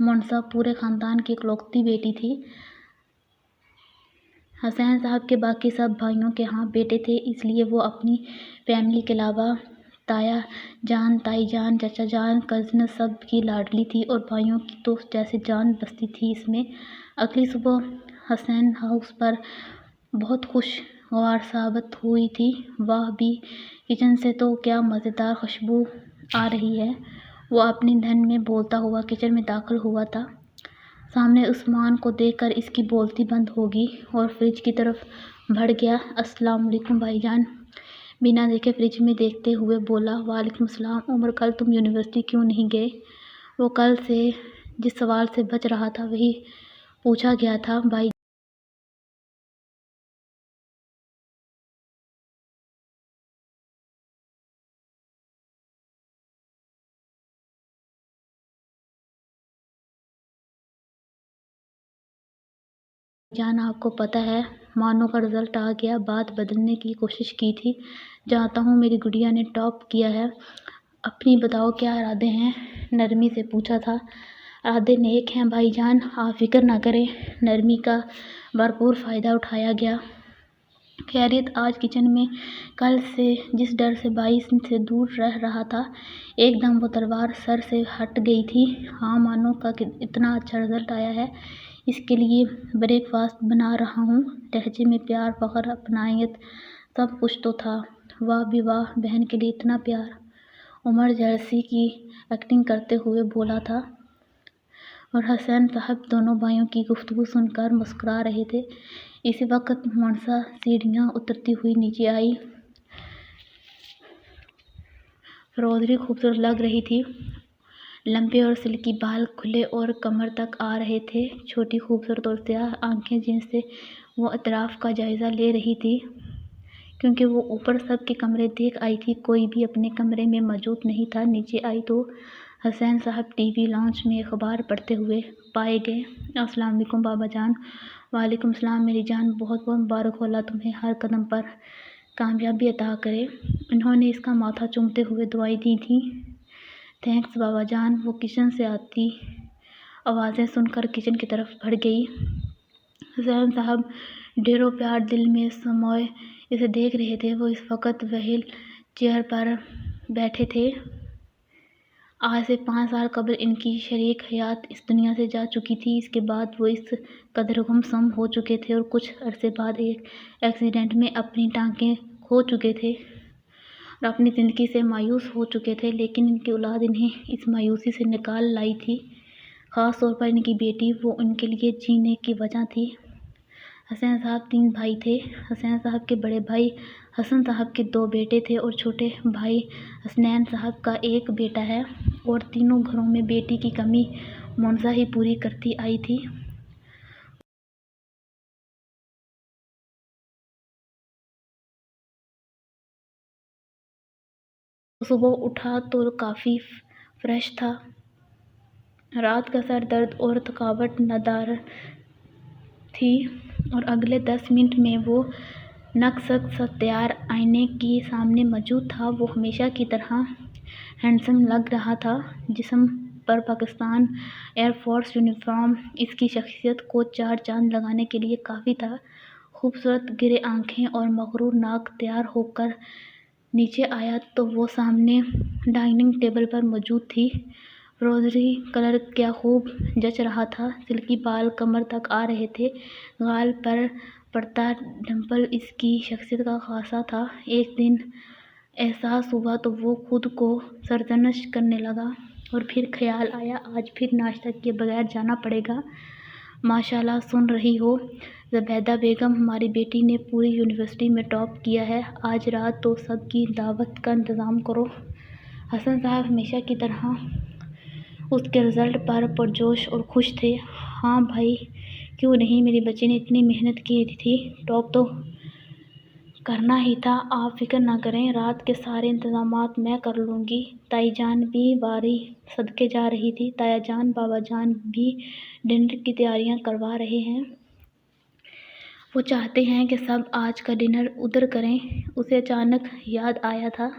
मुनसा पूरे ख़ानदान की इकलौती बेटी थी। हसनैन साहब के बाकी सब भाइयों के यहाँ बेटे थे, इसलिए वो अपनी फैमिली के अलावा ताया जान, ताई जान, चाचा जान, कज़न सब की लाडली थी और भाइयों की तो जैसे जान बसती थी इसमें। अगली सुबह हसनैन हाउस पर बहुत खुशगवार साबित हुई थी। वाह भी, किचन से तो क्या मज़ेदार खुशबू आ रही है। वो अपनी धन में बोलता हुआ किचन में दाखिल हुआ था। सामने उस्मान को देखकर इसकी बोलती बंद हो गई और फ्रिज की तरफ बढ़ गया। अस्सलाम वालेकुम भाईजान, बिना देखे फ्रिज में देखते हुए बोला। वालेकुम सलाम। उमर, कल तुम यूनिवर्सिटी क्यों नहीं गए? वो कल से जिस सवाल से बच रहा था वही पूछा गया था। भाई जान, आपको पता है मानो का रिज़ल्ट आ गया। बात बदलने की कोशिश की थी। जानता हूँ मेरी गुड़िया ने टॉप किया है। अपनी बताओ क्या इरादे हैं? नरमी से पूछा था। इरादे नेक हैं भाईजान, आप फिक्र ना करें। नरमी का भरपूर फ़ायदा उठाया गया। खैरियत? आज किचन में कल से जिस डर से भाई से दूर रह रहा था, एकदम वो तलवार सर से हट गई थी। हाँ, मानो का इतना अच्छा रिज़ल्ट आया है, इसके लिए ब्रेकफास्ट बना रहा हूँ। लहजे में प्यार, फ़ख्र, अपनायत सब कुछ तो था। वाह भी वाह, बहन के लिए इतना प्यार। उमर जर्सी की एक्टिंग करते हुए बोला था और हसनैन साहब दोनों भाइयों की गुफ्तगू सुनकर मुस्कुरा रहे थे। इसी वक्त मुनसा सीढ़ियाँ उतरती हुई नीचे आई। रोज़री खूबसूरत लग रही थी। लंबे और सिल्की बाल खुले और कमर तक आ रहे थे। छोटी खूबसूरत और स्याह आंखें जिनसे वो अतराफ़ का जायज़ा ले रही थी, क्योंकि वो ऊपर सब के कमरे देख आई थी। कोई भी अपने कमरे में मौजूद नहीं था। नीचे आई तो हसनैन साहब टीवी लाउंज में अखबार पढ़ते हुए पाए गए। अस्सलाम वालेकुम बाबा जान। वालेकुम सलाम मेरी जान, बहुत बहुत मुबारक हो, अल्लाह तुम्हें हर कदम पर कामयाबी अता करे। उन्होंने इसका माथा चूमते हुए दुआएं दी थी। थैंक्स बाबा जान। वो किचन से आती आवाज़ें सुनकर किचन की तरफ बढ़ गई। हसनैन साहब ढेरों प्यार दिल में समाये इसे देख रहे थे। वो इस वक्त व्हील चेयर पर बैठे थे। आज से 5 साल कबल इनकी शरीक हयात इस दुनिया से जा चुकी थी। इसके बाद वो इस कदर गुमसुम हो चुके थे और कुछ अरसे बाद एक एक्सीडेंट में अपनी टांगें खो चुके थे और अपनी ज़िंदगी से मायूस हो चुके थे। लेकिन इनकी औलाद इन्हें इस मायूसी से निकाल लाई थी। ख़ास तौर पर इनकी बेटी, वो उनके लिए जीने की वजह थी। हसनैन साहब 3 भाई थे। हसनैन साहब के बड़े भाई हसन साहब के 2 बेटे थे और छोटे भाई हसनैन साहब का 1 बेटा है। और तीनों घरों में बेटी की कमी मुनसा ही पूरी करती आई थी। सुबह उठा तो काफ़ी फ्रेश था। रात का सर दर्द और थकावट नदार थी और अगले 10 मिनट में वो नक्सक सा तैयार आईने के सामने मौजूद था। वो हमेशा की तरह हैंडसम लग रहा था। जिस्म पर पाकिस्तान एयरफोर्स यूनिफॉर्म इसकी शख्सियत को 4 चांद लगाने के लिए काफ़ी था। खूबसूरत गिरे आंखें और मगरूर नाक तैयार होकर नीचे आया तो वो सामने डाइनिंग टेबल पर मौजूद थी। रोज़री कलर क्या खूब जच रहा था। सिल्की बाल कमर तक आ रहे थे। गाल पर पड़ता डिंपल इसकी शख्सियत का खासा था। एक दिन एहसास हुआ तो वो खुद को सरजनश करने लगा और फिर ख्याल आया आज फिर नाश्ता किए बगैर जाना पड़ेगा। माशाल्लाह, सुन रही हो ज़ुबैदा बेगम, हमारी बेटी ने पूरी यूनिवर्सिटी में टॉप किया है। आज रात तो सबकी दावत का इंतज़ाम करो। हसन साहब हमेशा की तरह उसके रिज़ल्ट पर पुरजोश और खुश थे। हाँ भाई, क्यों नहीं, मेरी बच्ची ने इतनी मेहनत की थी, टॉप तो करना ही था। आप फिक्र ना करें, रात के सारे इंतज़ामात मैं कर लूँगी। ताई जान भी बारी सदके जा रही थी। ताया जान, बाबा जान भी डिनर की तैयारियां करवा रहे हैं। वो चाहते हैं कि सब आज का डिनर उधर करें। उसे अचानक याद आया था।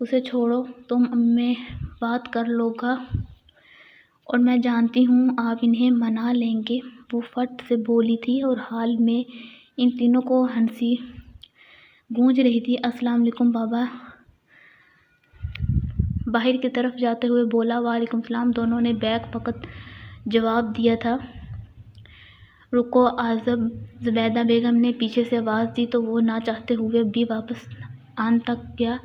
उसे छोड़ो, तुम अम्मे बात कर लोगा। اور میں جانتی ہوں آپ انہیں منا لیں گے، وہ فٹ سے بولی تھی اور حال میں ان تینوں کو ہنسی گونج رہی تھی۔ السلام علیکم بابا باہر کی طرف جاتے ہوئے بولا۔ وعلیکم السلام، دونوں نے بیک وقت جواب دیا تھا۔ رکو آزب، زبیدہ بیگم نے پیچھے سے آواز دی تو وہ نہ چاہتے ہوئے بھی واپس آن تک گیا۔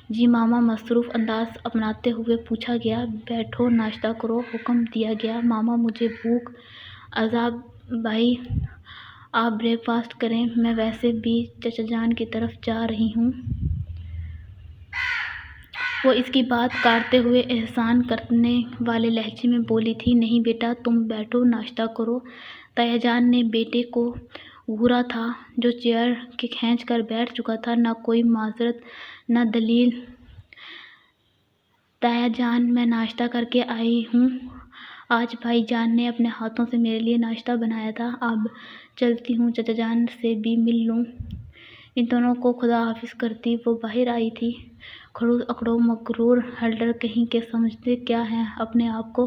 جی ماما، مصروف انداز اپناتے ہوئے پوچھا گیا۔ بیٹھو، ناشتہ کرو، حکم دیا گیا۔ ماما مجھے بھوک۔ آزاد بھائی آپ بریک فاسٹ کریں، میں ویسے بھی چچا جان کی طرف جا رہی ہوں۔ وہ اس کی بات کاٹتے ہوئے احسان کرنے والے لہجے میں بولی تھی۔ نہیں بیٹا، تم بیٹھو، ناشتہ کرو۔ تایا جان نے بیٹے کو گھورا تھا جو چیئر کے کھینچ کر بیٹھ چکا تھا۔ نہ کوئی معذرت نہ دلیل۔ تایا جان میں ناشتہ کر کے آئی ہوں، آج بھائی جان نے اپنے ہاتھوں سے میرے لیے ناشتہ بنایا تھا۔ اب چلتی ہوں، چچا جان سے بھی مل لوں۔ ان دونوں کو خدا حافظ کرتی وہ باہر آئی تھی۔ کھڑو اکڑو مغرور ہلڈر کہیں کے سمجھتے کیا ہیں اپنے آپ کو،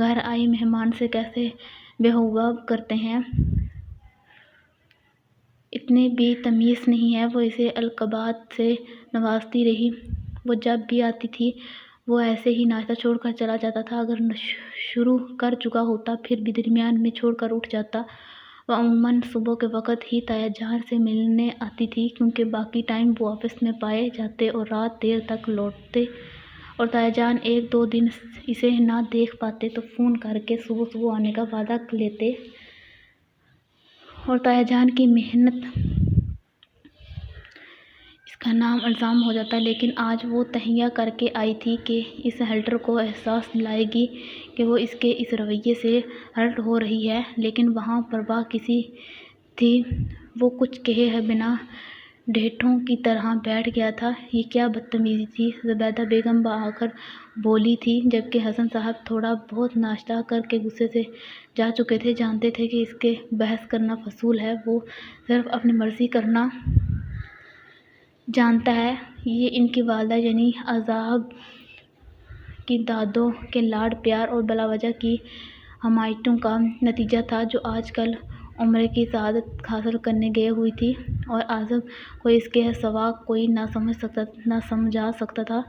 گھر آئے مہمان سے کیسے بہیو کرتے ہیں، اتنے بھی تمیز نہیں ہے۔ وہ اسے القابات سے نوازتی رہی۔ وہ جب بھی آتی تھی وہ ایسے ہی ناشتہ چھوڑ کر چلا جاتا تھا، اگر شروع کر چکا ہوتا پھر بھی درمیان میں چھوڑ کر اٹھ جاتا۔ وہ عموماً صبح کے وقت ہی تایا جان سے ملنے آتی تھی، کیونکہ باقی ٹائم وہ آفس میں پائے جاتے اور رات دیر تک لوٹتے، اور تایا جان ایک دو دن اسے نہ دیکھ پاتے تو فون کر کے صبح صبح آنے کا وعدہ لیتے اور تایا جان کی محنت اس کا نام الزام ہو جاتا۔ لیکن آج وہ تہیہ کر کے آئی تھی کہ اس ہلڈر کو احساس دلائے گی کہ وہ اس کے اس رویے سے ہرٹ ہو رہی ہے، لیکن وہاں پرواہ کسی تھی؟ وہ کچھ کہے بنا ڈھیٹوں کی طرح بیٹھ گیا تھا۔ یہ کیا بدتمیزی تھی، زبیدہ بیگم بآخر بولی تھی، جبکہ حسن صاحب تھوڑا بہت ناشتہ کر کے غصے سے جا چکے تھے، جانتے تھے کہ اس کے بحث کرنا فضول ہے، وہ صرف اپنی مرضی کرنا جانتا ہے۔ یہ ان کی والدہ یعنی آزاد کی دادوں کے لاڈ پیار اور بلا وجہ کی حمایتوں کا نتیجہ تھا، جو آج کل عمرے کی سعادت حاصل کرنے گئے ہوئی تھی، اور آزب کو اس کے سوا کوئی نہ سمجھا سکتا تھا۔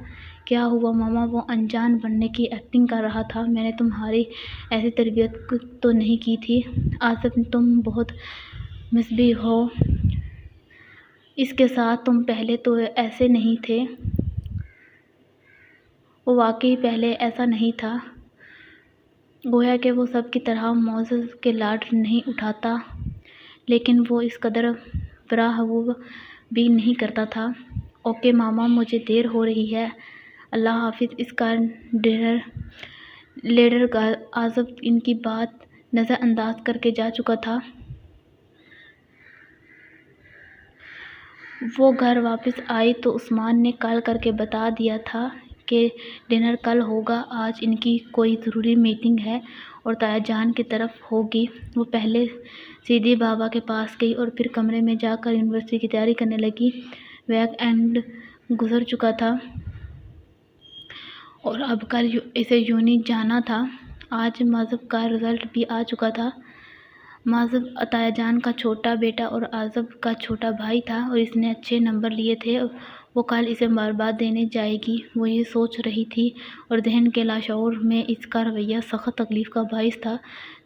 کیا ہوا ماما؟ وہ انجان بننے کی ایکٹنگ کر رہا تھا۔ میں نے تمہاری ایسی تربیت تو نہیں کی تھی آزب، تم بہت مصبی ہو اس کے ساتھ، تم پہلے تو ایسے نہیں تھے۔ وہ واقعی پہلے ایسا نہیں تھا، گویا کہ وہ سب کی طرح معزز کے لاڈ نہیں اٹھاتا، لیکن وہ اس قدر براہ بھی نہیں کرتا تھا۔ اوکے ماما، مجھے دیر ہو رہی ہے، اللہ حافظ۔ اس کا لیڈر آزب ان کی بات نظر انداز کر کے جا چکا تھا۔ وہ گھر واپس آئی تو عثمان نے کال کر کے بتا دیا تھا کہ ڈنر کل ہوگا، آج ان کی کوئی ضروری میٹنگ ہے اور تایا جان کی طرف ہوگی۔ وہ پہلے سیدھی بابا کے پاس گئی اور پھر کمرے میں جا کر یونیورسٹی کی تیاری کرنے لگی۔ ویک اینڈ گزر چکا تھا اور اب کل اسے یونی جانا تھا۔ آج ماذب کا رزلٹ بھی آ چکا تھا۔ ماذب تایا جان کا چھوٹا بیٹا اور آزب کا چھوٹا بھائی تھا اور اس نے اچھے نمبر لیے تھے، وہ کل اسے مبارکباد دینے جائے گی، وہ یہ سوچ رہی تھی، اور ذہن کے لاشعور میں اس کا رویہ سخت تکلیف کا باعث تھا،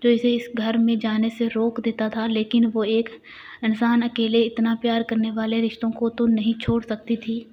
جو اسے اس گھر میں جانے سے روک دیتا تھا۔ لیکن وہ ایک انسان اکیلے اتنا پیار کرنے والے رشتوں کو تو نہیں چھوڑ سکتی تھی۔